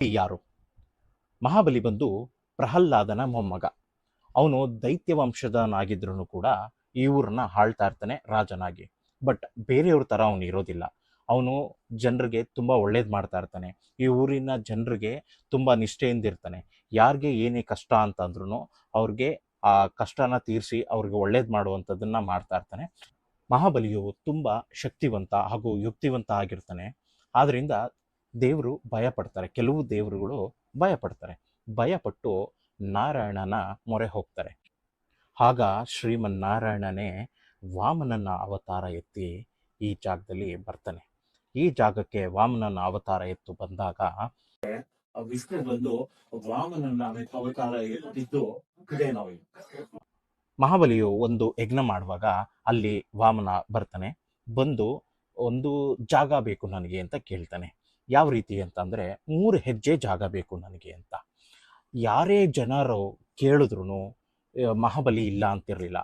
ಯಾರು? ಮಹಾಬಲಿ ಬಂದು ಪ್ರಹ್ಲಾದನ ಮೊಮ್ಮಗ. ಅವನು ದೈತ್ಯ ವಂಶದನಾಗಿದ್ರು ಕೂಡ ಈ ಊರನ್ನ ಆಳ್ತಾ ಇರ್ತಾನೆ ರಾಜನಾಗಿ. ಬಟ್ ಬೇರೆಯವ್ರ ಥರ ಅವನು ಇರೋದಿಲ್ಲ. ಅವನು ಜನರಿಗೆ ತುಂಬ ಒಳ್ಳೇದು ಮಾಡ್ತಾ ಇರ್ತಾನೆ. ಈ ಊರಿನ ಜನರಿಗೆ ತುಂಬ ನಿಷ್ಠೆಯಿಂದ ಇರ್ತಾನೆ. ಯಾರಿಗೆ ಏನೇ ಕಷ್ಟ ಅಂತಂದ್ರೂ ಅವ್ರಿಗೆ ಆ ಕಷ್ಟನ ತೀರಿಸಿ ಅವ್ರಿಗೆ ಒಳ್ಳೇದು ಮಾಡುವಂಥದ್ದನ್ನ ಮಾಡ್ತಾ ಇರ್ತಾನೆ. ಮಹಾಬಲಿಯು ತುಂಬ ಶಕ್ತಿವಂತ ಹಾಗೂ ಯುಕ್ತಿವಂತ ಆಗಿರ್ತಾನೆ. ಆದ್ದರಿಂದ ದೇವರು ಭಯಪಡ್ತಾರೆ, ಕೆಲವು ದೇವರುಗಳು ಭಯಪಡ್ತಾರೆ. ಭಯಪಟ್ಟು ನಾರಾಯಣನ ಮೊರೆ ಹೋಗ್ತಾರೆ. ಆಗ ಶ್ರೀಮನ್ನಾರಾಯಣನೇ ವಾಮನನ ಅವತಾರ ಎತ್ತಿ ಈ ಜಾಗದಲ್ಲಿ ಬರ್ತಾನೆ. ಈ ಜಾಗಕ್ಕೆ ವಾಮನನ ಅವತಾರ ಎತ್ತು ಬಂದಾಗ ವಿಷ್ಣು ಬಂದು ವಾಮನನ ಅವತಾರ ಎತ್ತಿದ್ದು ಇದೇ ನಾವು. ಮಹಾಬಲಿಯು ಒಂದು ಯಜ್ಞ ಮಾಡುವಾಗ ಅಲ್ಲಿ ವಾಮನ ಬರ್ತಾನೆ. ಬಂದು ಒಂದು ಜಾಗ ಬೇಕು ನನಗೆ ಅಂತ ಕೇಳ್ತಾನೆ. ಯಾವ ರೀತಿ ಅಂತಂದರೆ 3 ಹೆಜ್ಜೆ ಜಾಗ ಬೇಕು ನನಗೆ ಅಂತ. ಯಾರೇ ಜನರು ಕೇಳಿದ್ರು ಮಹಾಬಲಿ ಇಲ್ಲ ಅಂತಿರಲಿಲ್ಲ.